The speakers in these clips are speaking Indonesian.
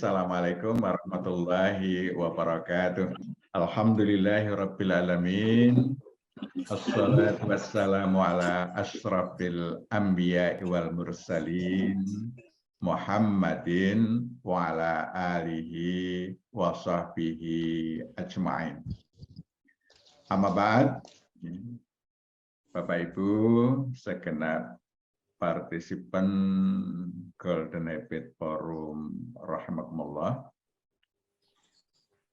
Assalamualaikum warahmatullahi wabarakatuh. Alhamdulillahirabbil alamin. Assalatu wassalamu ala asyrafil anbiya'i wal mursalin Muhammadin wa ala alihi wa sahbihi ajma'in. Amma ba'd. Bapak Ibu segenap partisipan Golden Habit Forum rahimakumullah.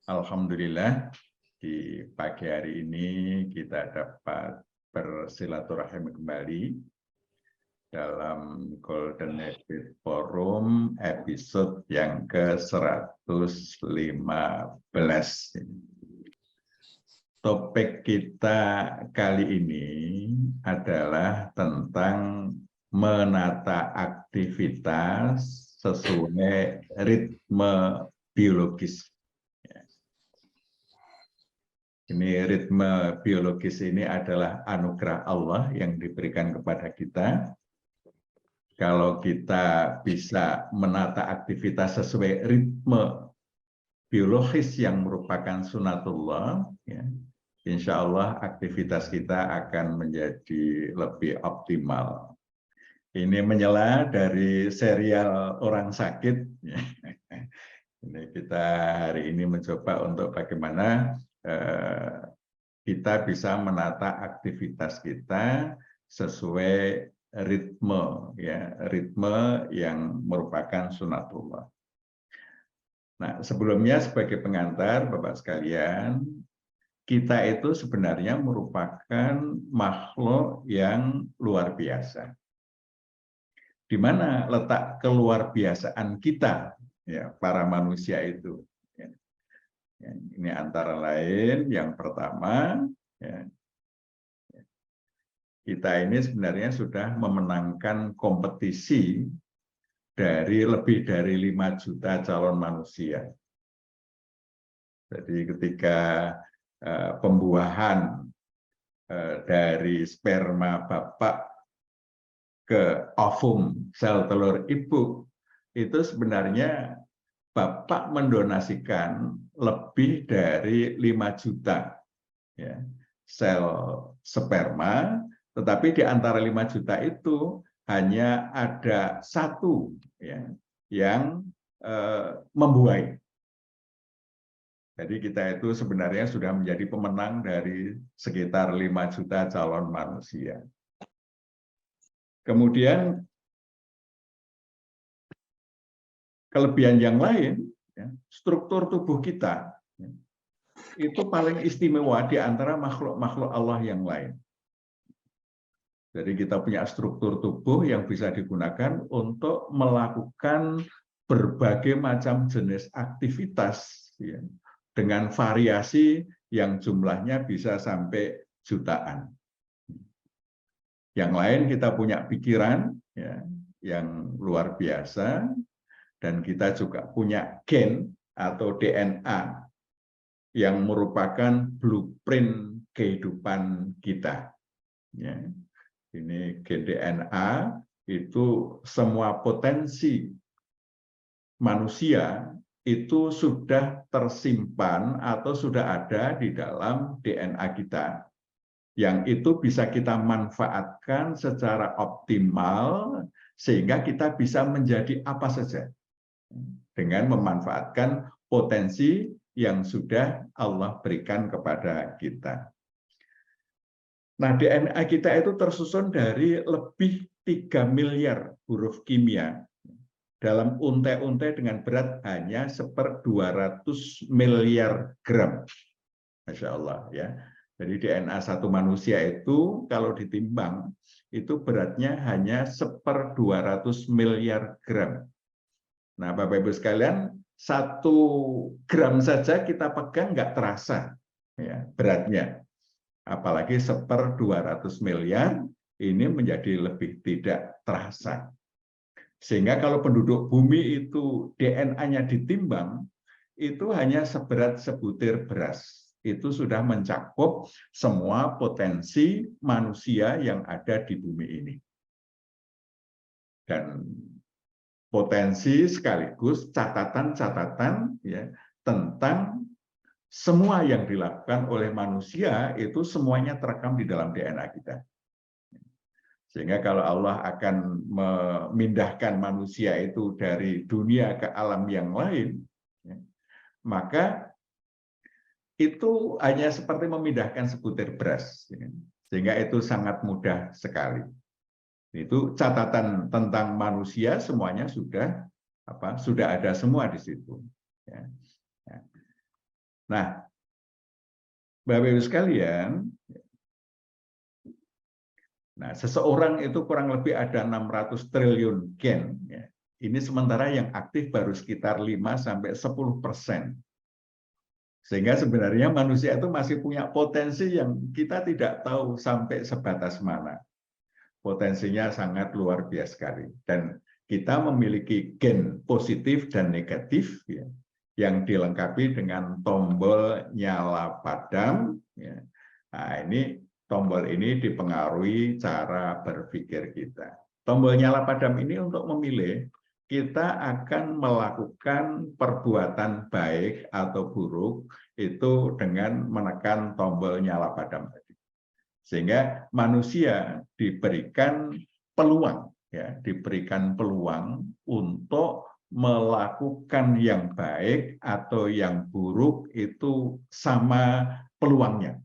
Alhamdulillah di pagi hari ini kita dapat bersilaturahmi kembali dalam Golden Habit Forum episode yang ke-115. Topik kita kali ini adalah tentang menata aktivitas sesuai ritme biologis. Ini ritme biologis ini adalah anugerah Allah yang diberikan kepada kita. Kalau kita bisa menata aktivitas sesuai ritme biologis yang merupakan sunatullah, ya, insya Allah aktivitas kita akan menjadi lebih optimal. Ini menyela dari serial Orang Sakit. Ini kita hari ini mencoba untuk bagaimana kita bisa menata aktivitas kita sesuai ritme, ya, ritme yang merupakan sunatullah. Nah, sebelumnya sebagai pengantar, Bapak sekalian, kita itu sebenarnya merupakan makhluk yang luar biasa. Di mana letak keluarbiasaan kita, ya, para manusia itu? Ya. Ini antara lain yang pertama, ya, kita ini sebenarnya sudah memenangkan kompetisi dari lebih dari 5 juta calon manusia. Jadi ketika pembuahan dari sperma bapak ke ovum sel telur ibu, itu sebenarnya bapak mendonasikan lebih dari 5 juta, ya, sel sperma, tetapi di antara 5 juta itu hanya ada 1, ya, yang membuai. Jadi kita itu sebenarnya sudah menjadi pemenang dari sekitar 5 juta calon manusia. Kemudian kelebihan yang lain, ya, struktur tubuh kita, ya, itu paling istimewa di antara makhluk-makhluk Allah yang lain. Jadi kita punya struktur tubuh yang bisa digunakan untuk melakukan berbagai macam jenis aktivitas, ya, dengan variasi yang jumlahnya bisa sampai jutaan. Yang lain kita punya pikiran, ya, yang luar biasa, dan kita juga punya gen atau DNA yang merupakan blueprint kehidupan kita. Ya. Ini gen DNA itu semua potensi manusia itu sudah tersimpan atau sudah ada di dalam DNA kita, yang itu bisa kita manfaatkan secara optimal sehingga kita bisa menjadi apa saja dengan memanfaatkan potensi yang sudah Allah berikan kepada kita. Nah, DNA kita itu tersusun dari lebih 3 miliar huruf kimia dalam untai-untai dengan berat hanya 1/200 miliar gram. Masya Allah, ya. Jadi DNA satu manusia itu kalau ditimbang itu beratnya hanya 1/200 miliar gram. Nah, Bapak Ibu sekalian, 1 gram saja kita pegang nggak terasa, ya, beratnya. Apalagi 1/200 miliar, ini menjadi lebih tidak terasa. Sehingga kalau penduduk bumi itu DNA-nya ditimbang, itu hanya seberat sebutir beras. Itu sudah mencakup semua potensi manusia yang ada di bumi ini. Dan potensi sekaligus catatan-catatan ya tentang semua yang dilakukan oleh manusia itu semuanya terekam di dalam DNA kita. Sehingga kalau Allah akan memindahkan manusia itu dari dunia ke alam yang lain, ya, maka itu hanya seperti memindahkan sebutir beras, ya, sehingga itu sangat mudah sekali. Itu catatan tentang manusia semuanya sudah ada semua di situ. Ya. Nah, Bapak Ibu sekalian, nah, seseorang itu kurang lebih ada 600 triliun gen. Ya. Ini sementara yang aktif baru sekitar 5-10%. Sehingga sebenarnya manusia itu masih punya potensi yang kita tidak tahu sampai sebatas mana. Potensinya sangat luar biasa sekali. Dan kita memiliki gen positif dan negatif ya, yang dilengkapi dengan tombol nyala padam. Ya. Nah, tombol ini dipengaruhi cara berpikir kita. Tombol nyala padam ini untuk memilih kita akan melakukan perbuatan baik atau buruk itu dengan menekan tombol nyala padam tadi. Sehingga manusia diberikan peluang, ya, diberikan peluang untuk melakukan yang baik atau yang buruk itu sama peluangnya.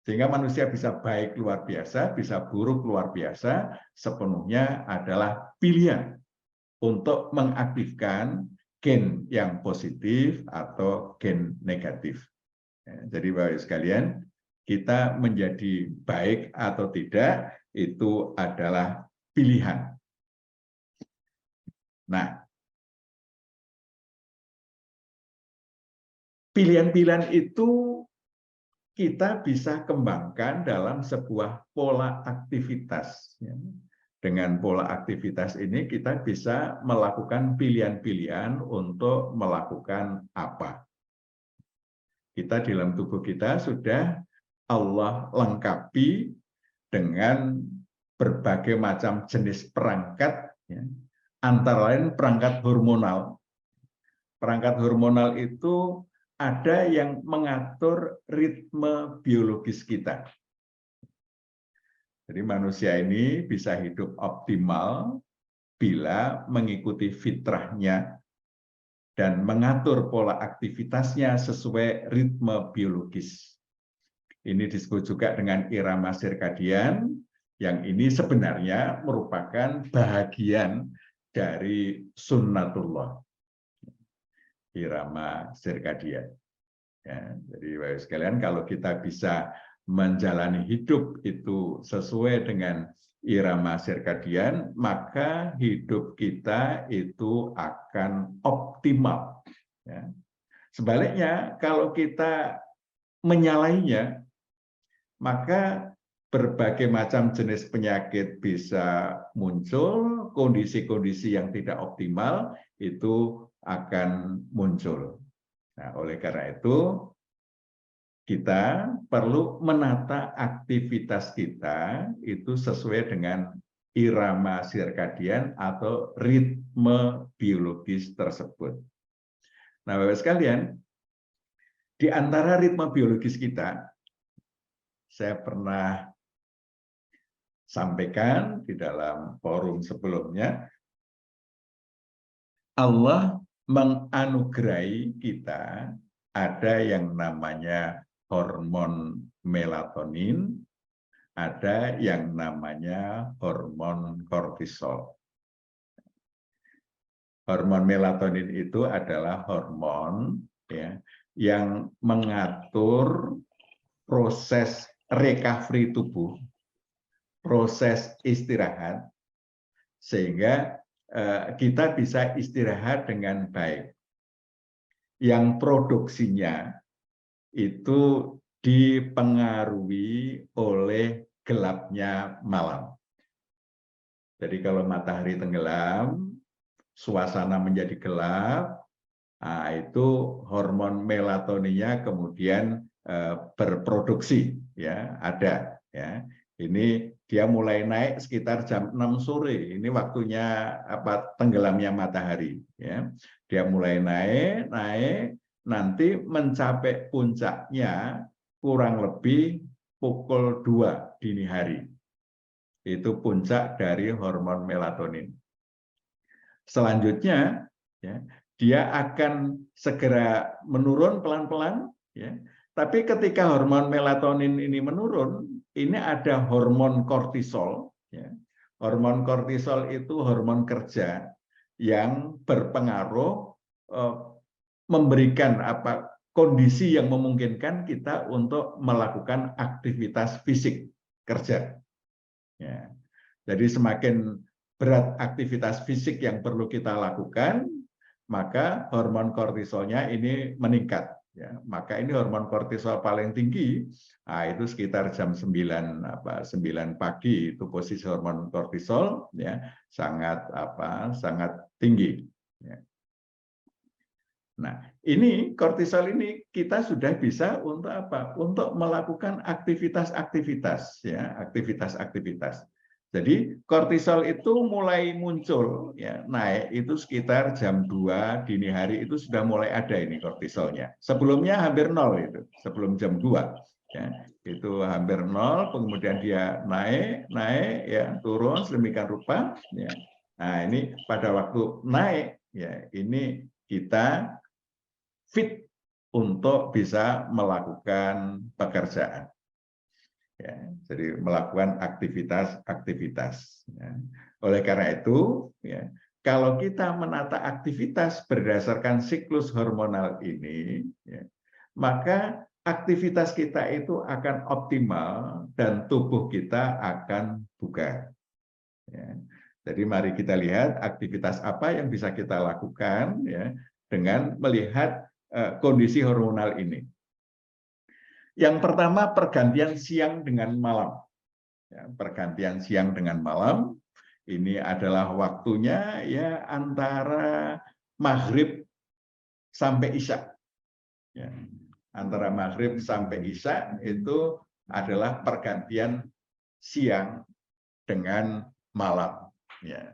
Sehingga manusia bisa baik luar biasa, bisa buruk luar biasa, sepenuhnya adalah pilihan untuk mengaktifkan gen yang positif atau gen negatif. Jadi Bapak-Ibu sekalian, kita menjadi baik atau tidak, itu adalah pilihan. Nah, pilihan-pilihan itu kita bisa kembangkan dalam sebuah pola aktivitas. Dengan pola aktivitas ini kita bisa melakukan pilihan-pilihan untuk melakukan apa. Kita di dalam tubuh kita sudah Allah lengkapi dengan berbagai macam jenis perangkat, ya, antara lain perangkat hormonal. Perangkat hormonal itu ada yang mengatur ritme biologis kita. Jadi manusia ini bisa hidup optimal bila mengikuti fitrahnya dan mengatur pola aktivitasnya sesuai ritme biologis. Ini disebut juga dengan irama sirkadian, yang ini sebenarnya merupakan bahagian dari sunnatullah. Irama sirkadian. Ya, jadi Bapak sekalian, kalau kita bisa menjalani hidup itu sesuai dengan irama sirkadian, maka hidup kita itu akan optimal. Ya. Sebaliknya, kalau kita menyalahinya, maka berbagai macam jenis penyakit bisa muncul, kondisi-kondisi yang tidak optimal itu akan muncul. Nah, oleh karena itu, kita perlu menata aktivitas kita itu sesuai dengan irama sirkadian atau ritme biologis tersebut. Nah, Bapak sekalian, di antara ritme biologis kita, saya pernah sampaikan di dalam forum sebelumnya, Allah menganugerahi kita ada yang namanya hormon melatonin, ada yang namanya hormon kortisol. Hormon melatonin itu adalah hormon ya, yang mengatur proses recovery tubuh, proses istirahat, sehingga kita bisa istirahat dengan baik. Yang produksinya itu dipengaruhi oleh gelapnya malam. Jadi kalau matahari tenggelam, suasana menjadi gelap, nah itu hormon melatoninnya kemudian berproduksi, ya ada, ya. Ini dia mulai naik sekitar jam 6 sore. Ini waktunya tenggelamnya matahari. Ya. Dia mulai naik, nanti mencapai puncaknya kurang lebih pukul 2 dini hari. Itu puncak dari hormon melatonin. Selanjutnya, ya, dia akan segera menurun pelan-pelan. Ya. Tapi ketika hormon melatonin ini menurun, ini ada hormon kortisol. Ya. Hormon kortisol itu hormon kerja yang berpengaruh memberikan kondisi yang memungkinkan kita untuk melakukan aktivitas fisik kerja. Ya. Jadi semakin berat aktivitas fisik yang perlu kita lakukan, maka hormon kortisolnya ini meningkat. Ya, maka ini hormon kortisol paling tinggi, itu sekitar jam 9 pagi itu posisi hormon kortisol ya sangat tinggi. Ya. Nah, ini kortisol ini kita sudah bisa untuk apa? Untuk melakukan aktivitas-aktivitas ya, aktivitas-aktivitas. Jadi kortisol itu mulai muncul ya, naik itu sekitar jam 2 dini hari itu sudah mulai ada ini kortisolnya. Sebelumnya hampir nol itu, sebelum jam 2 ya. Itu hampir nol, kemudian dia naik ya, turun sedemikian rupa ya. Nah, ini pada waktu naik ya, ini kita fit untuk bisa melakukan pekerjaan. Ya, jadi melakukan aktivitas-aktivitas. Ya. Oleh karena itu, ya, kalau kita menata aktivitas berdasarkan siklus hormonal ini, ya, maka aktivitas kita itu akan optimal dan tubuh kita akan bugar. Ya. Jadi mari kita lihat aktivitas apa yang bisa kita lakukan ya, dengan melihat kondisi hormonal ini. Yang pertama pergantian siang dengan malam. Ya, pergantian siang dengan malam ini adalah waktunya ya antara maghrib sampai isya. Ya, antara maghrib sampai isya itu adalah pergantian siang dengan malam. Ya,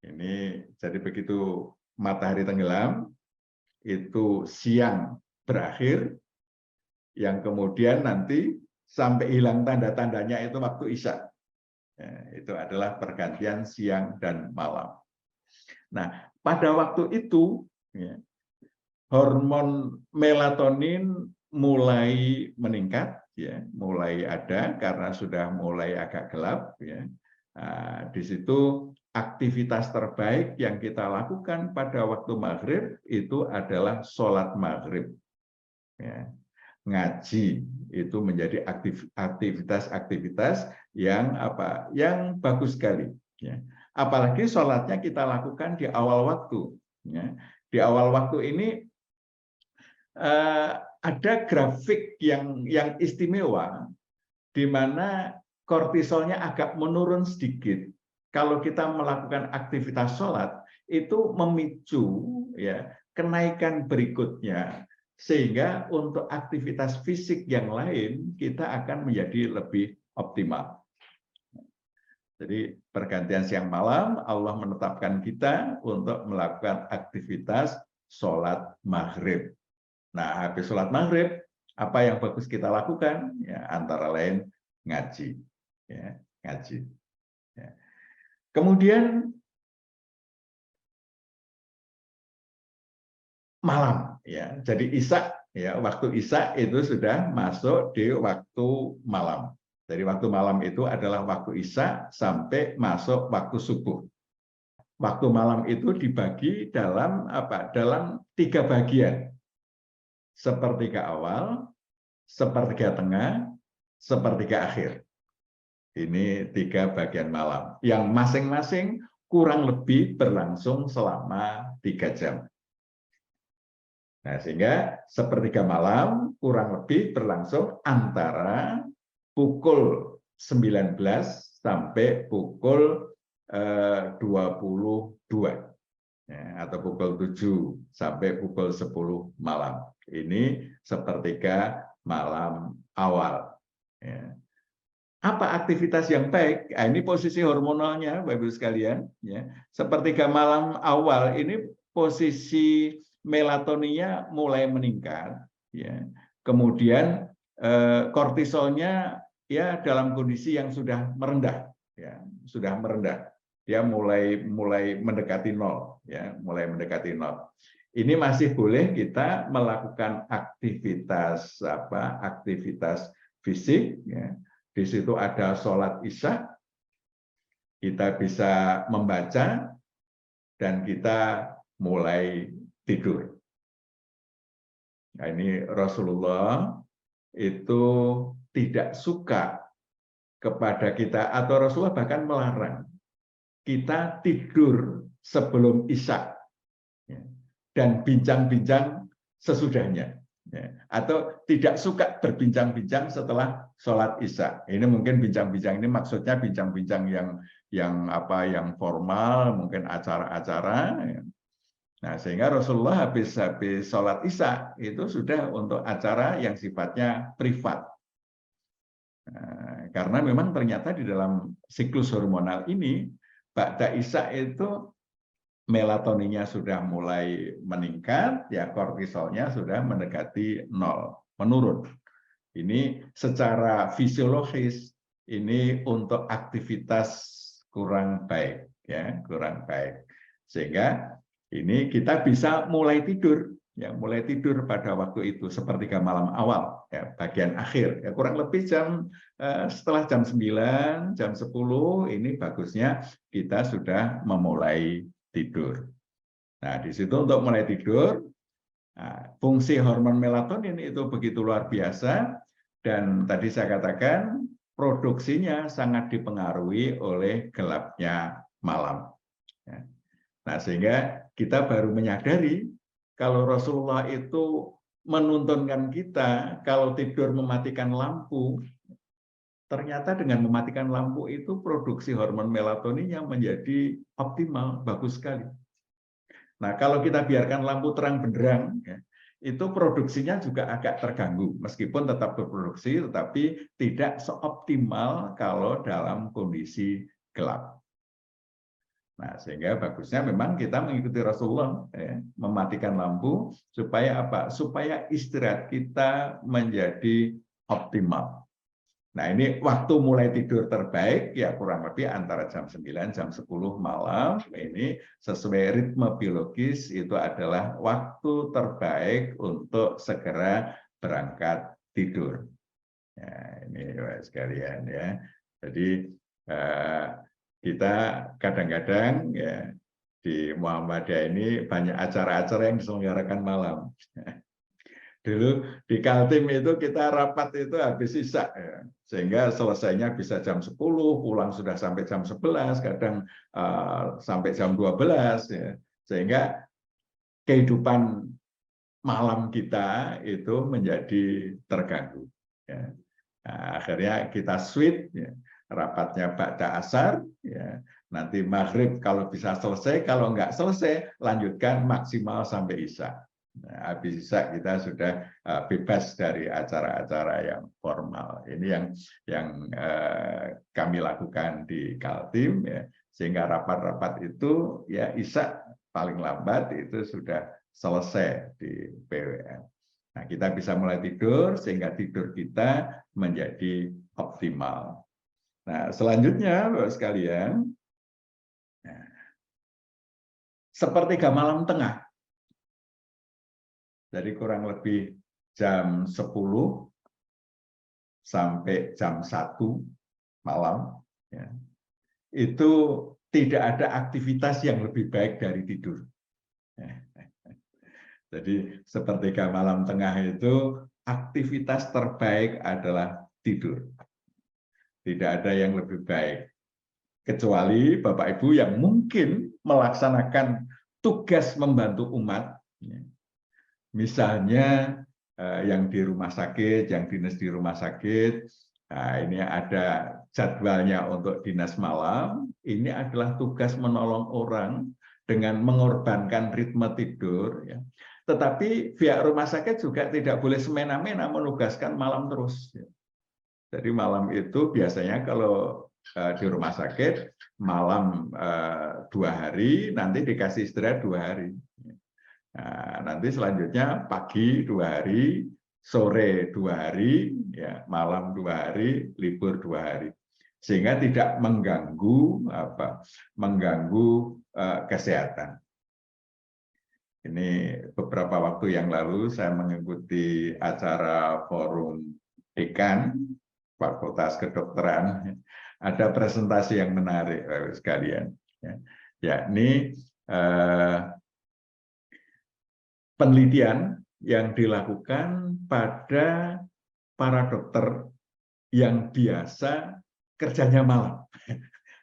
ini jadi begitu matahari tenggelam itu siang berakhir. Yang kemudian nanti sampai hilang tanda-tandanya itu waktu isya. Ya, itu adalah pergantian siang dan malam. Nah, pada waktu itu ya, hormon melatonin mulai meningkat, ya, mulai ada karena sudah mulai agak gelap. Ya. Nah, di situ aktivitas terbaik yang kita lakukan pada waktu maghrib itu adalah sholat maghrib. Ya. Ngaji itu menjadi aktivitas-aktivitas yang bagus sekali ya. Apalagi sholatnya kita lakukan di awal waktu ya. Di awal waktu ini ada grafik yang istimewa di mana kortisolnya agak menurun sedikit. Kalau kita melakukan aktivitas sholat itu memicu ya kenaikan berikutnya. Sehingga untuk aktivitas fisik yang lain kita akan menjadi lebih optimal. Jadi pergantian siang malam Allah menetapkan kita untuk melakukan aktivitas sholat maghrib. Nah, habis sholat maghrib apa yang bagus kita lakukan? Ya, antara lain ngaji. Ya, ngaji. Ya. Kemudian malam ya. Jadi isya ya, waktu isya itu sudah masuk di waktu malam. Jadi waktu malam itu adalah waktu isya sampai masuk waktu subuh. Waktu malam itu dibagi dalam dalam 3 bagian. Sepertiga awal, sepertiga tengah, sepertiga akhir. Ini 3 bagian malam yang masing-masing kurang lebih berlangsung selama 3 jam. Nah, sehingga sepertiga malam kurang lebih berlangsung antara pukul 19 sampai pukul 22 ya, atau pukul 7 sampai pukul 10 malam. Ini sepertiga malam awal. Ya. Apa aktivitas yang baik? Nah, ini posisi hormonalnya, Bapak Ibu sekalian. Ya. Sepertiga malam awal ini posisi melatoninnya mulai meningkat. Ya. Kemudian kortisolnya ya dalam kondisi yang sudah merendah, ya, sudah merendah. Dia mulai mendekati nol, ya, mulai mendekati nol. Ini masih boleh kita melakukan aktivitas aktivitas fisik, ya. Di situ ada sholat isya, kita bisa membaca, dan kita mulai tidur. Nah, ini Rasulullah itu tidak suka kepada kita, atau Rasulullah bahkan melarang kita tidur sebelum isya, dan bincang-bincang sesudahnya. Atau tidak suka berbincang-bincang setelah sholat isya. Ini mungkin bincang-bincang ini maksudnya bincang-bincang yang formal, mungkin acara-acara. Nah, sehingga Rasulullah habis sholat isya itu sudah untuk acara yang sifatnya privat. Nah, karena memang ternyata di dalam siklus hormonal ini, ba'da isya itu melatoninnya sudah mulai meningkat, ya kortisolnya sudah mendekati nol, menurun. Ini secara fisiologis, ini untuk aktivitas kurang baik, ya kurang baik. Sehingga ini kita bisa mulai tidur, ya mulai tidur pada waktu itu sepertiga malam awal, ya bagian akhir, ya kurang lebih setelah jam 9, jam 10 ini bagusnya kita sudah memulai tidur. Nah, di situ untuk mulai tidur, fungsi hormon melatonin itu begitu luar biasa, dan tadi saya katakan produksinya sangat dipengaruhi oleh gelapnya malam. Nah, sehingga kita baru menyadari kalau Rasulullah itu menuntunkan kita kalau tidur mematikan lampu, ternyata dengan mematikan lampu itu produksi hormon melatoninnya menjadi optimal, bagus sekali. Nah, kalau kita biarkan lampu terang benderang, ya, itu produksinya juga agak terganggu, meskipun tetap berproduksi, tetapi tidak seoptimal kalau dalam kondisi gelap. Nah, sehingga bagusnya memang kita mengikuti Rasulullah, ya, mematikan lampu supaya apa? Supaya istirahat kita menjadi optimal. Nah, ini waktu mulai tidur terbaik ya kurang lebih antara jam 9 jam 10 malam. Ini sesuai ritme biologis itu adalah waktu terbaik untuk segera berangkat tidur. Ya, ini sekalian ya. Jadi kita kadang-kadang ya di Muhammadiyah ini banyak acara-acara yang diselenggarakan malam. Dulu di Kaltim itu kita rapat itu habis isya, ya. Sehingga selesainya bisa jam 10, pulang sudah sampai jam 11, kadang sampai jam 12. Ya. Sehingga kehidupan malam kita itu menjadi terganggu. Ya. Nah, akhirnya kita switch, ya. Rapatnya ba'da asar, ya. Nanti maghrib kalau bisa selesai, kalau nggak selesai lanjutkan maksimal sampai isya. Nah, habis isya kita sudah bebas dari acara-acara yang formal. Ini yang kami lakukan di Kaltim, ya. Sehingga rapat-rapat itu ya isya paling lambat itu sudah selesai di PWN. Nah, kita bisa mulai tidur sehingga tidur kita menjadi optimal. Nah, selanjutnya Bapak sekalian, sepertiga malam tengah. Jadi kurang lebih jam 10 sampai jam 1 malam, ya, itu tidak ada aktivitas yang lebih baik dari tidur. Jadi sepertiga malam tengah itu aktivitas terbaik adalah tidur. Tidak ada yang lebih baik. Kecuali Bapak Ibu yang mungkin melaksanakan tugas membantu umat, misalnya yang di rumah sakit, yang dinas di rumah sakit, nah ini ada jadwalnya untuk dinas malam, ini adalah tugas menolong orang dengan mengorbankan ritme tidur. Ya. Tetapi pihak rumah sakit juga tidak boleh semena-mena menugaskan malam terus. Ya. Jadi malam itu biasanya kalau di rumah sakit malam 2 hari, nanti dikasih istirahat 2 hari. Nah, nanti selanjutnya pagi 2 hari, sore 2 hari, ya malam 2 hari, libur 2 hari, sehingga tidak mengganggu kesehatan. Ini beberapa waktu yang lalu saya mengikuti acara forum dekan Fakultas Kedokteran, ada presentasi yang menarik sekalian, yakni penelitian yang dilakukan pada para dokter yang biasa kerjanya malam.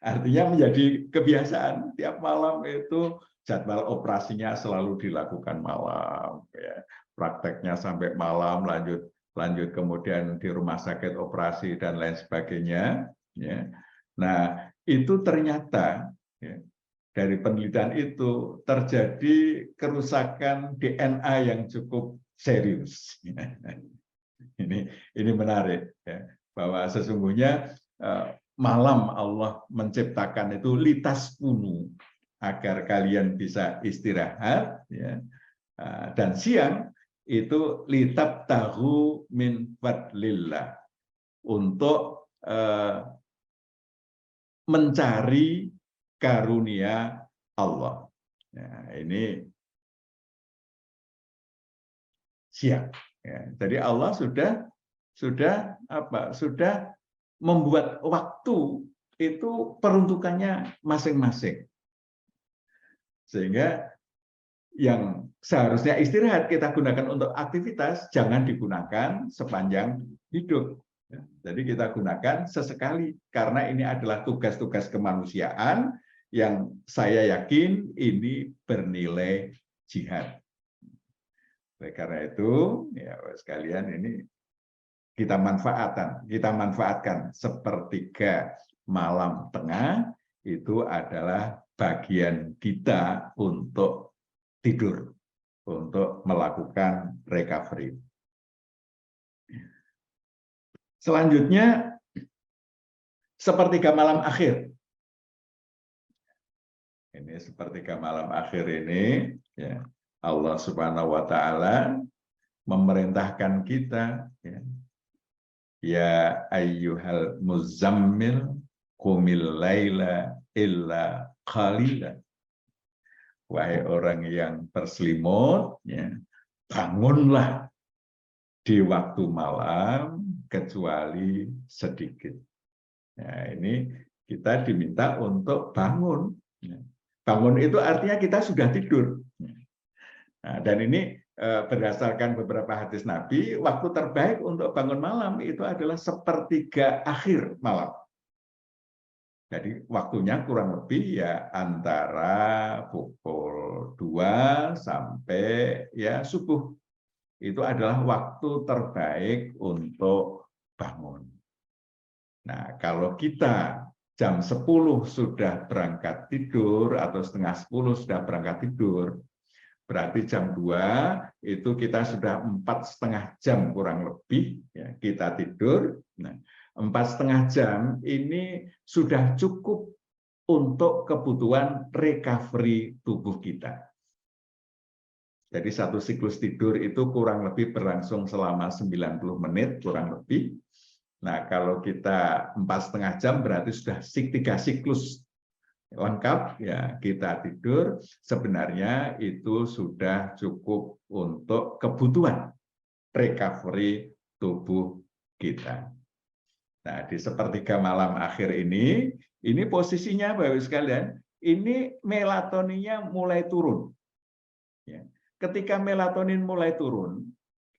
Artinya menjadi kebiasaan tiap malam itu jadwal operasinya selalu dilakukan malam, ya. Prakteknya sampai malam, lanjut kemudian di rumah sakit operasi dan lain sebagainya. Ya. Nah, itu ternyata ya, dari penelitian itu terjadi kerusakan DNA yang cukup serius. Ini menarik, ya, bahwa sesungguhnya malam Allah menciptakan itu litaskunu agar kalian bisa istirahat, ya. Dan siang itu litabtaghu min fadlillah, untuk mencari karunia Allah. Nah, ini siang. Ya. Jadi Allah sudah membuat waktu itu peruntukannya masing-masing. Sehingga yang seharusnya istirahat kita gunakan untuk aktivitas, jangan digunakan sepanjang hidup. Jadi kita gunakan sesekali, karena ini adalah tugas-tugas kemanusiaan yang saya yakin ini bernilai jihad. Oleh karena itu, ya sekalian, ini kita manfaatkan sepertiga malam tengah itu adalah bagian kita untuk tidur, untuk melakukan recovery. Selanjutnya, sepertiga malam akhir. Ini sepertiga malam akhir ini, ya, Allah Subhanahu wa Ta'ala memerintahkan kita, ya ayyuhal muzammil qumil laila illa qalila. Wahai orang yang berselimut, ya, bangunlah di waktu malam kecuali sedikit. Nah, ini kita diminta untuk bangun. Bangun itu artinya kita sudah tidur. Nah, dan ini berdasarkan beberapa hadis Nabi, waktu terbaik untuk bangun malam itu adalah sepertiga akhir malam. Jadi waktunya kurang lebih ya antara pukul 2 sampai ya subuh. Itu adalah waktu terbaik untuk bangun. Nah, kalau kita jam 10 sudah berangkat tidur atau setengah 10 sudah berangkat tidur, berarti jam 2 itu kita sudah 4,5 jam kurang lebih, ya, kita tidur. Nah, 4,5 jam ini sudah cukup untuk kebutuhan recovery tubuh kita. Jadi satu siklus tidur itu kurang lebih berlangsung selama 90 menit kurang lebih. Nah, kalau kita 4,5 jam berarti sudah 3 siklus lengkap, ya, kita tidur. Sebenarnya itu sudah cukup untuk kebutuhan recovery tubuh kita. Nah, di sepertiga malam akhir ini posisinya Bapak Ibu sekalian, ini melatoninnya mulai turun. Ya. Ketika melatonin mulai turun,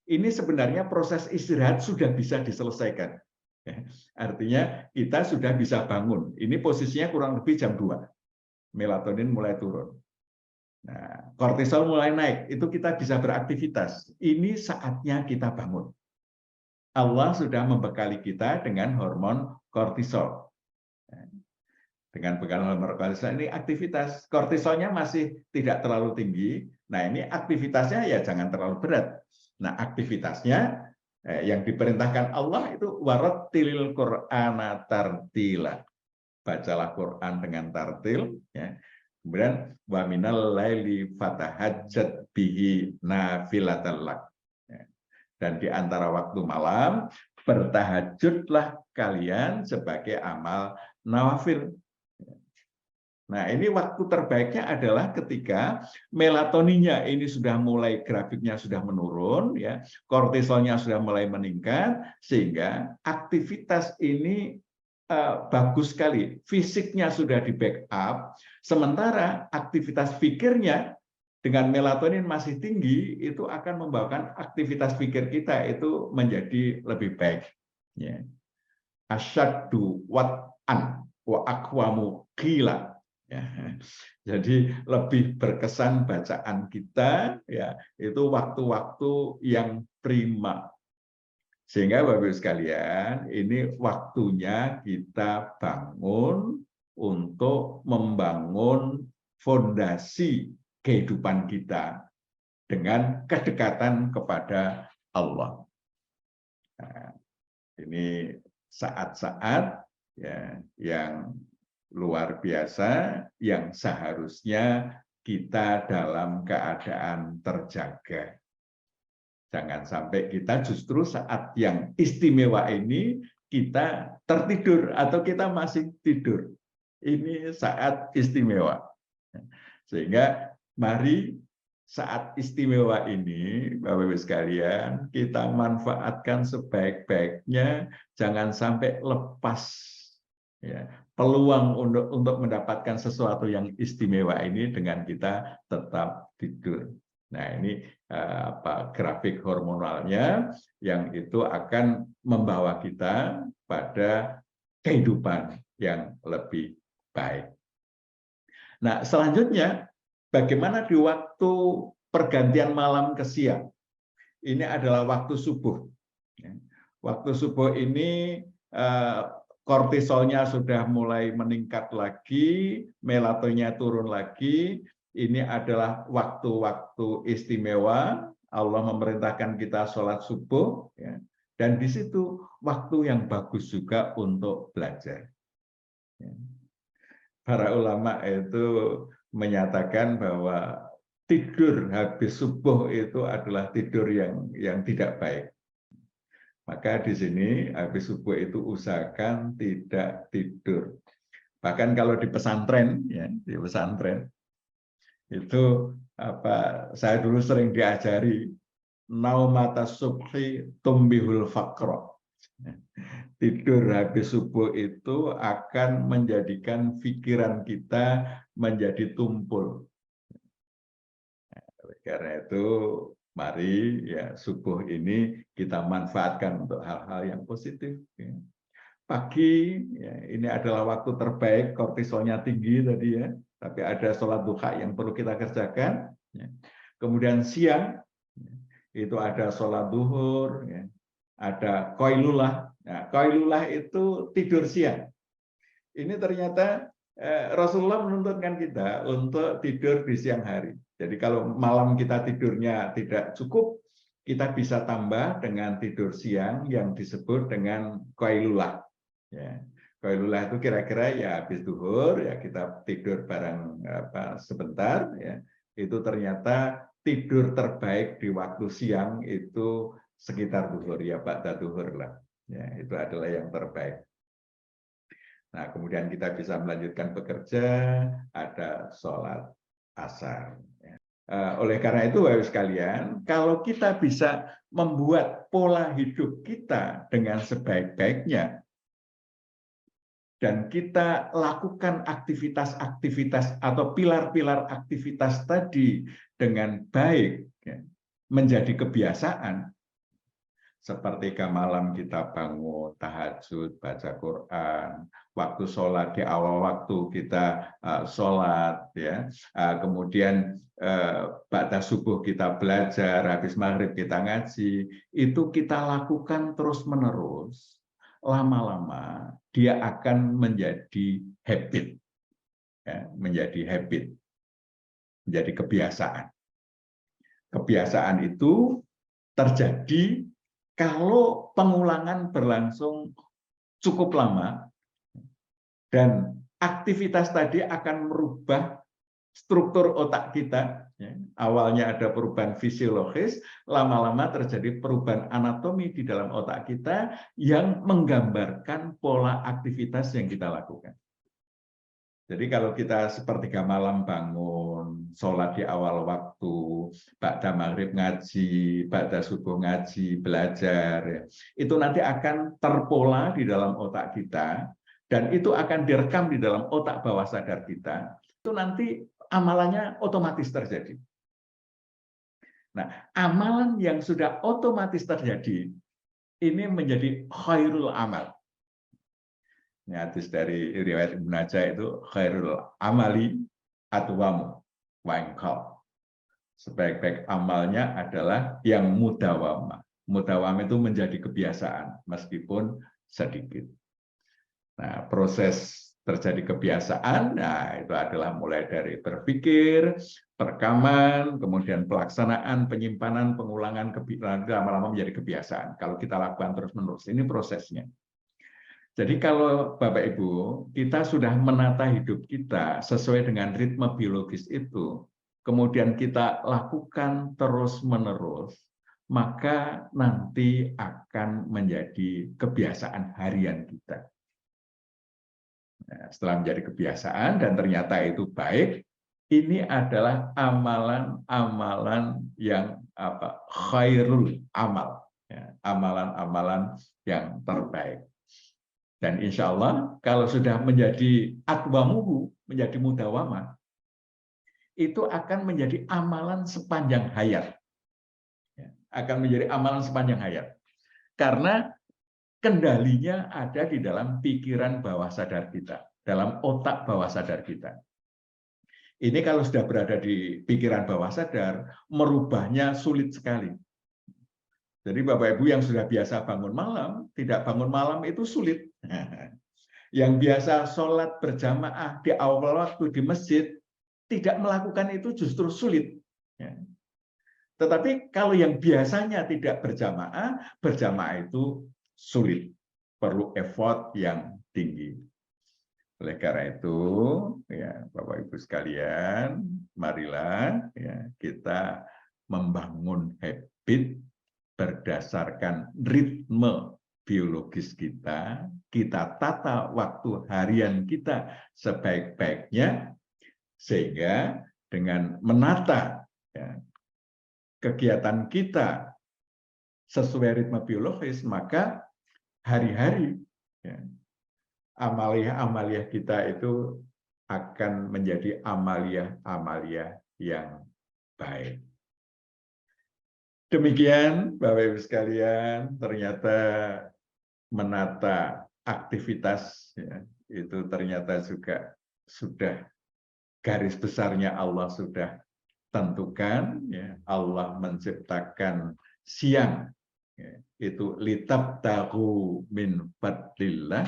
ini sebenarnya proses istirahat sudah bisa diselesaikan. Ya. Artinya kita sudah bisa bangun. Ini posisinya kurang lebih jam 2. Melatonin mulai turun. Nah, kortisol mulai naik, itu kita bisa beraktivitas. Ini saatnya kita bangun. Allah sudah membekali kita dengan hormon kortisol. Dengan bekal hormon kortisol ini aktivitas. Kortisolnya masih tidak terlalu tinggi. Nah, ini aktivitasnya ya jangan terlalu berat. Nah, aktivitasnya Yang diperintahkan Allah itu warattilil Qur'ana tartila. Bacalah Quran dengan tartil, ya. Kemudian wa minal laili fatahajjat bihi nafilatan lak. Ya. Dan di antara waktu malam bertahajudlah kalian sebagai amal nawafil. Nah, ini waktu terbaiknya adalah ketika melatoninnya ini sudah mulai, grafiknya sudah menurun, ya, kortisolnya sudah mulai meningkat, sehingga aktivitas ini bagus sekali, fisiknya sudah di backup, sementara aktivitas pikirnya dengan melatonin masih tinggi itu akan membawakan aktivitas pikir kita itu menjadi lebih baik. Ya. Asyaddu wat'an wa aqwamu qila. Ya. Jadi lebih berkesan bacaan kita, ya, itu waktu-waktu yang prima. Sehingga Bapak Ibu sekalian, ini waktunya kita bangun untuk membangun fondasi kehidupan kita dengan kedekatan kepada Allah. Nah, ini saat-saat, ya, yang luar biasa yang seharusnya kita dalam keadaan terjaga. Jangan sampai kita justru saat yang istimewa ini kita tertidur atau kita masih tidur. Ini saat istimewa. Sehingga mari saat istimewa ini, Bapak Ibu sekalian, kita manfaatkan sebaik-baiknya, jangan sampai lepas, ya, peluang untuk mendapatkan sesuatu yang istimewa ini dengan kita tetap tidur. Nah, ini grafik hormonalnya yang itu akan membawa kita pada kehidupan yang lebih baik. Nah, selanjutnya, bagaimana di waktu pergantian malam ke siang? Ini adalah waktu subuh. Waktu subuh ini kortisolnya sudah mulai meningkat lagi, melatoninnya turun lagi. Ini adalah waktu-waktu istimewa. Allah memerintahkan kita sholat subuh, ya. Dan di situ waktu yang bagus juga untuk belajar. Para ulama itu menyatakan bahwa tidur habis subuh itu adalah tidur yang tidak baik. Maka di sini habis subuh itu usahakan tidak tidur. Bahkan kalau di pesantren, ya, di pesantren itu saya dulu sering diajari naumata subhi tumbihul faqra. Tidur habis subuh itu akan menjadikan pikiran kita menjadi tumpul. Karena itu mari, ya, subuh ini kita manfaatkan untuk hal-hal yang positif. Pagi, ya, ini adalah waktu terbaik, kortisolnya tinggi tadi, ya. Tapi ada sholat duha yang perlu kita kerjakan. Kemudian siang, itu ada sholat duhur, ya. Ada qailulah. Nah, qailulah itu tidur siang. Ini ternyata Rasulullah menuntutkan kita untuk tidur di siang hari. Jadi kalau malam kita tidurnya tidak cukup, kita bisa tambah dengan tidur siang yang disebut dengan qailulah. Ya. Qailulah itu kira-kira ya habis duhur, ya kita tidur bareng sebentar, ya. Itu ternyata tidur terbaik di waktu siang itu sekitar duhur, ya ba'da duhur lah. Ya, itu adalah yang terbaik. Nah, kemudian kita bisa melanjutkan bekerja, ada sholat asar. Oleh karena itu, Bapak sekalian, kalau kita bisa membuat pola hidup kita dengan sebaik-baiknya, dan kita lakukan aktivitas-aktivitas atau pilar-pilar aktivitas tadi dengan baik, ya, menjadi kebiasaan, seperti malam kita bangun, tahajud, baca Quran, waktu sholat di awal waktu kita sholat, ya, kemudian ba'da subuh kita belajar, habis maghrib kita ngaji, itu kita lakukan terus-menerus, lama-lama dia akan menjadi habit, ya, menjadi habit, menjadi kebiasaan. Kebiasaan itu terjadi kalau pengulangan berlangsung cukup lama dan aktivitas tadi akan merubah struktur otak kita, ya. Awalnya ada perubahan fisiologis, lama-lama terjadi perubahan anatomi di dalam otak kita yang menggambarkan pola aktivitas yang kita lakukan. Jadi kalau kita sepertiga malam bangun, sholat di awal waktu, ba'da maghrib ngaji, ba'da subuh ngaji, belajar, ya, itu nanti akan terpola di dalam otak kita, dan itu akan direkam di dalam otak bawah sadar kita. Itu nanti amalannya otomatis terjadi. Nah, amalan yang sudah otomatis terjadi, ini menjadi khairul amal. Ini hadis dari riwayat Ibnu Majah itu, khairul amali atwamu wa inqal. Sebaik-baik amalnya adalah yang mudawamah. Mudawamah itu menjadi kebiasaan, meskipun sedikit. Nah, proses terjadi kebiasaan, nah itu adalah mulai dari berpikir, perekaman, kemudian pelaksanaan, penyimpanan, pengulangan, lama-lama menjadi kebiasaan. Kalau kita lakukan terus-menerus, ini prosesnya. Jadi kalau Bapak Ibu, kita sudah menata hidup kita sesuai dengan ritme biologis itu, kemudian kita lakukan terus-menerus, maka nanti akan menjadi kebiasaan harian kita. Nah, setelah menjadi kebiasaan dan ternyata itu baik, ini adalah amalan-amalan yang khairul amal, ya, amalan-amalan yang terbaik. Dan insya Allah kalau sudah menjadi atwamuhu, menjadi mudawamah, itu akan menjadi amalan sepanjang hayat, ya, akan menjadi amalan sepanjang hayat, karena kendalinya ada di dalam pikiran bawah sadar kita, dalam otak bawah sadar kita. Ini kalau sudah berada di pikiran bawah sadar, merubahnya sulit sekali. Jadi Bapak Ibu yang sudah biasa bangun malam, tidak bangun malam itu sulit. Yang biasa sholat berjamaah di awal waktu di masjid, tidak melakukan itu justru sulit. Tetapi kalau yang biasanya tidak berjamaah, berjamaah itu sulit, perlu effort yang tinggi. Oleh karena itu, ya Bapak Ibu sekalian, marilah ya, kita membangun habit berdasarkan ritme biologis kita, kita tata waktu harian kita sebaik-baiknya, sehingga dengan menata ya, kegiatan kita sesuai ritme biologis, maka hari-hari ya, amalia-amalia kita itu akan menjadi amalia-amalia yang baik. Demikian Bapak Ibu sekalian, ternyata menata aktivitas ya, itu ternyata juga sudah garis besarnya Allah sudah tentukan, ya. Allah menciptakan siang ya, itu litabtaghu min fadlillah,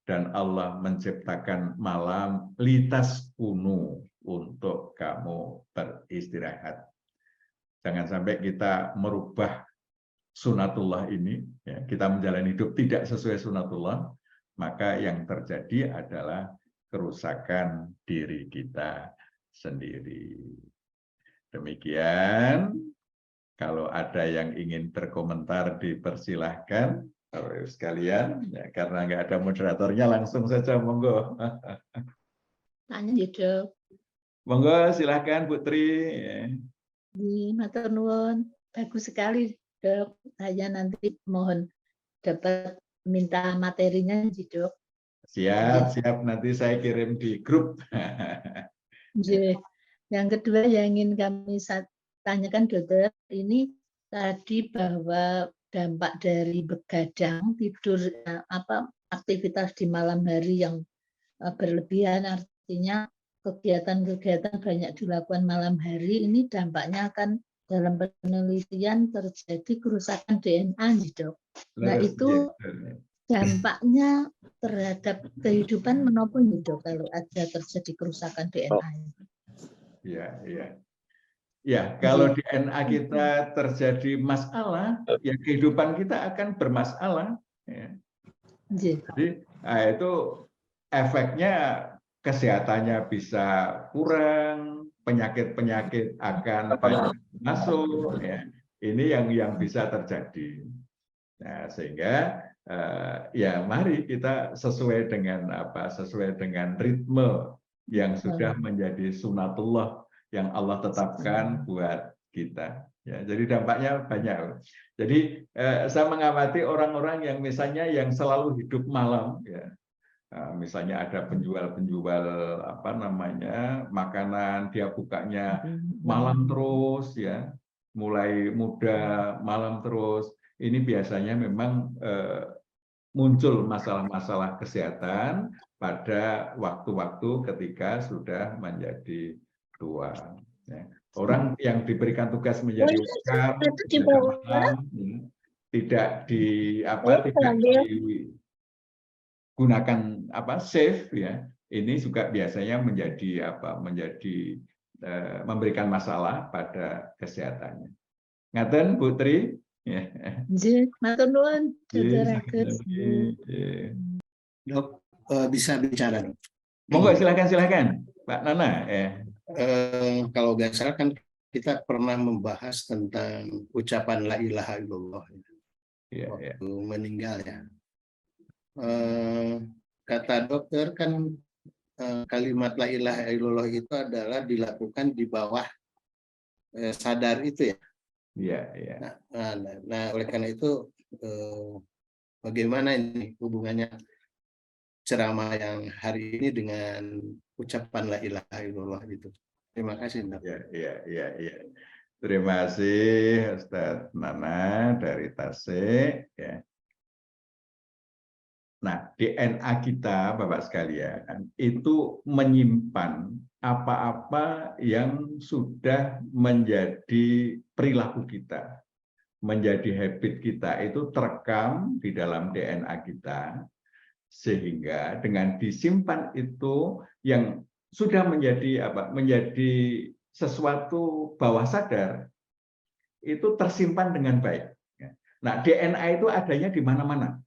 dan Allah menciptakan malam litaskunu, untuk kamu beristirahat. Jangan sampai kita merubah sunatullah ini, ya, kita menjalani hidup tidak sesuai sunatullah, maka yang terjadi adalah kerusakan diri kita sendiri. Demikian, kalau ada yang ingin berkomentar dipersilahkan, Bapak sekalian, ya, karena nggak ada moderatornya langsung saja, monggo. Tanya Dok. Monggo silahkan Putri. Di matur nuwun, bagus sekali Dok. Saya nanti mohon dapat minta materinya Dok. Siap, siap. Nanti saya kirim di grup. Yang kedua yang ingin kami tanyakan Dokter, ini tadi bahwa dampak dari begadang, tidur, aktivitas di malam hari yang berlebihan, artinya kegiatan-kegiatan banyak dilakukan malam hari, ini dampaknya akan dalam penelitian terjadi kerusakan DNA nih Dok. Nah itu dampaknya terhadap kehidupan menapa nih Dok kalau ada terjadi kerusakan DNA? Iya, iya. Ya, kalau DNA kita terjadi masalah, ya kehidupan kita akan bermasalah. Ya. Jadi itu efeknya kesehatannya bisa kurang, penyakit-penyakit akan banyak masuk. Ya. Ini yang bisa terjadi. Nah, sehingga ya mari kita sesuai dengan sesuai dengan ritme yang sudah menjadi sunatullah yang Allah tetapkan buat kita. Ya, jadi dampaknya banyak. Jadi saya mengamati orang-orang yang misalnya yang selalu hidup malam, ya. Misalnya ada penjual-penjual makanan, dia bukanya malam terus, ya, mulai muda malam terus. Ini biasanya memang muncul masalah-masalah kesehatan pada waktu-waktu ketika sudah menjadi tua. Ya. Orang yang diberikan tugas menjadi wakaf, menjaga malam, tidak digunakan safe, ya. Ini juga biasanya menjadi memberikan masalah pada kesehatannya. Ngaten Putri. Nggih, matur nuwun, Dr. Agus. Dok, bisa bicara, Dok? Monggo, silakan, Pak Nana. Kalau nggak salah kan kita pernah membahas tentang ucapan la ilaha illallah waktu meninggal, ya. Kata dokter kan kalimat la ilaha illallah itu adalah dilakukan di bawah sadar itu, ya. Iya. Nah, oleh karena itu bagaimana ini hubungannya ceramah yang hari ini dengan ucapan la ilaha illallah itu? Terima kasih, Dok. Iya. Terima kasih Ustadz Nana dari Tasik, ya. Nah, DNA kita, Bapak sekalian, itu menyimpan apa-apa yang sudah menjadi perilaku kita, menjadi habit kita, itu terekam di dalam DNA kita, sehingga dengan disimpan itu yang sudah menjadi sesuatu bawah sadar, itu tersimpan dengan baik. Nah, DNA itu adanya di mana-mana.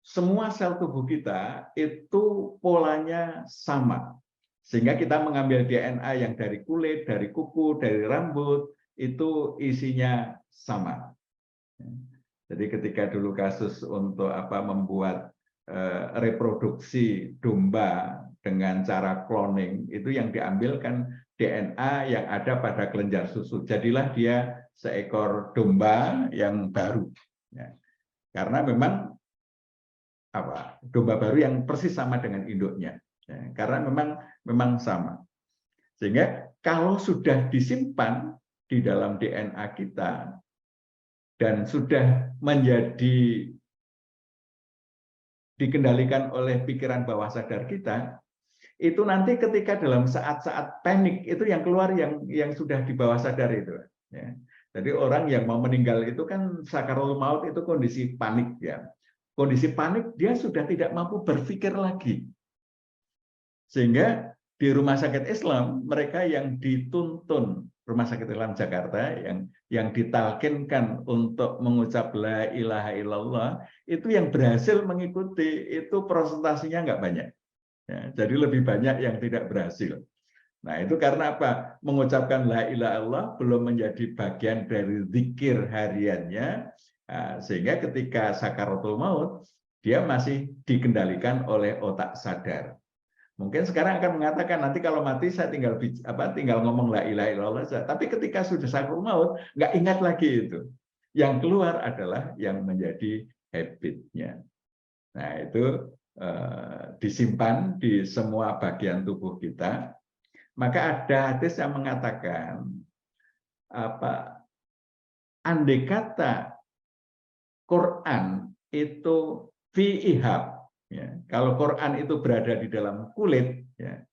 Semua sel tubuh kita itu polanya sama. Sehingga kita mengambil DNA yang dari kulit, dari kuku, dari rambut, itu isinya sama. Jadi ketika dulu kasus untuk membuat reproduksi domba dengan cara cloning, itu yang diambil kan DNA yang ada pada kelenjar susu. Jadilah dia seekor domba yang baru. Karena memang domba baru yang persis sama dengan induknya, ya, karena memang sama. Sehingga kalau sudah disimpan di dalam DNA kita dan sudah menjadi dikendalikan oleh pikiran bawah sadar kita, itu nanti ketika dalam saat-saat panik itu yang keluar yang sudah di bawah sadar itu. Ya. Jadi orang yang mau meninggal itu kan sakaratul maut itu kondisi panik, ya. Kondisi panik, dia sudah tidak mampu berpikir lagi. Sehingga di Rumah Sakit Islam, mereka yang dituntun, Rumah Sakit Islam Jakarta, yang ditalkinkan untuk mengucap la ilaha illallah, itu yang berhasil mengikuti, itu presentasinya nggak banyak. Ya, jadi lebih banyak yang tidak berhasil. Nah, itu karena apa? Mengucapkan la ilaha illallah belum menjadi bagian dari zikir hariannya, sehingga ketika sakaratul maut, dia masih dikendalikan oleh otak sadar. Mungkin sekarang akan mengatakan, nanti kalau mati saya tinggal ngomong la ilaha illallah saja. Tapi ketika sudah sakaratul maut, nggak ingat lagi itu. Yang keluar adalah yang menjadi habitnya. Nah, itu disimpan di semua bagian tubuh kita. Maka ada hadis yang mengatakan, andai kata Quran itu fi ihab, ya. Kalau Quran itu berada di dalam kulit, ya,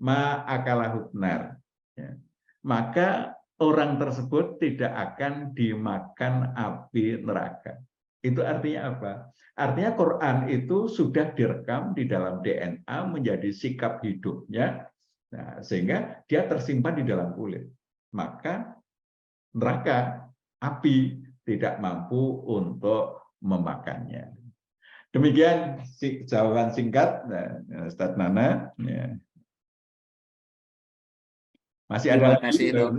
ma akalahu nar, ya. Maka orang tersebut tidak akan dimakan api neraka. Itu artinya apa? Artinya Quran itu sudah direkam di dalam DNA menjadi sikap hidupnya, nah, sehingga dia tersimpan di dalam kulit. maka neraka, api tidak mampu untuk memakannya. Demikian jawaban singkat, Ustadz Nana. Ya. Masih ada Terima lagi? kasih, Dok.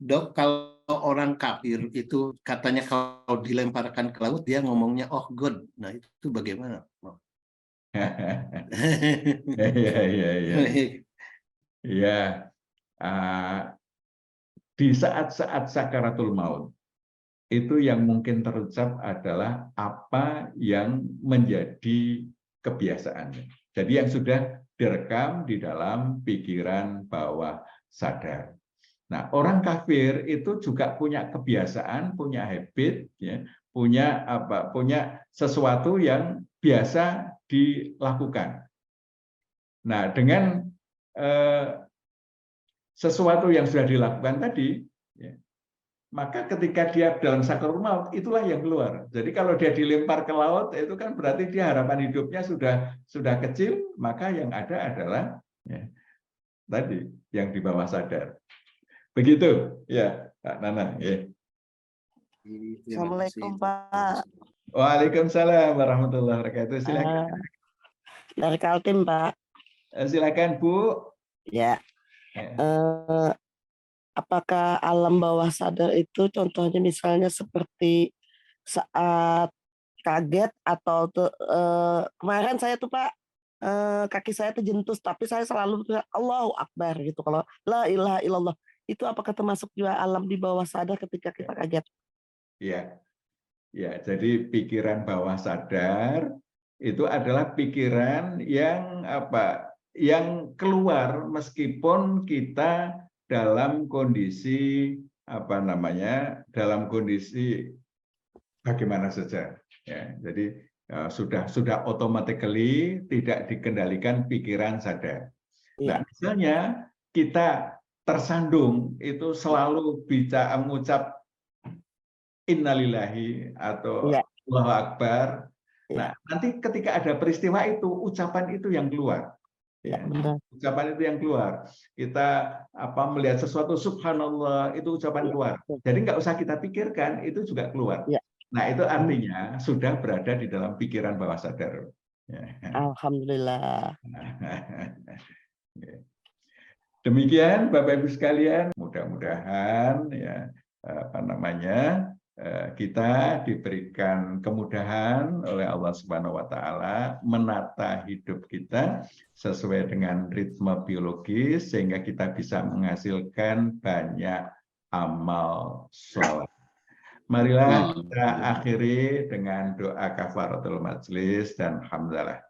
Dok, kalau orang kafir itu katanya kalau dilemparkan ke laut dia ngomongnya oh God. Nah itu bagaimana? Ya, di saat-saat sakaratul maut itu yang mungkin terucap adalah apa yang menjadi kebiasaannya. Jadi yang sudah direkam di dalam pikiran bawah sadar. Nah, orang kafir itu juga punya kebiasaan, punya habit, ya, punya sesuatu yang biasa dilakukan. Nah, dengan sesuatu yang sudah dilakukan tadi, ya, maka ketika dia dalam sakaratul maut, itulah yang keluar. Jadi kalau dia dilempar ke laut, itu kan berarti dia harapan hidupnya sudah kecil, maka yang ada adalah ya, tadi yang di bawah sadar. Begitu, ya, Kak Nana. Ya. Assalamualaikum, Pak. Waalaikumsalam warahmatullahi wabarakatuh. Silakan. Dari Kaltim, Pak. Silakan, Bu. Ya. Apakah alam bawah sadar itu contohnya misalnya seperti saat kaget atau kemarin saya tuh Pak kaki saya terjentus tapi saya selalu Allahu Akbar gitu kalau la ilaha illallah itu apakah termasuk juga alam di bawah sadar ketika kita kaget? Iya. Ya, jadi pikiran bawah sadar itu adalah pikiran yang yang keluar meskipun kita dalam kondisi dalam kondisi bagaimana saja. Ya, jadi sudah automatically tidak dikendalikan pikiran sadar. Ya. Nah, misalnya kita tersandung itu selalu bisa mengucap innalillahi atau Ya. Allahu Akbar. Ya. Nah, nanti ketika ada peristiwa itu, ucapan itu yang keluar. Ya, benar. Ucapan itu yang keluar. Kita melihat sesuatu subhanallah, itu ucapan keluar. Jadi nggak usah kita pikirkan, itu juga keluar. Ya. Nah, itu artinya sudah berada di dalam pikiran bawah sadar. Alhamdulillah. Demikian Bapak Ibu sekalian, mudah-mudahan ya kita diberikan kemudahan oleh Allah Subhanahu wa taala menata hidup kita sesuai dengan ritme biologis sehingga kita bisa menghasilkan banyak amal sholeh. Marilah kita akhiri dengan doa kafaratul majlis dan hamdalah.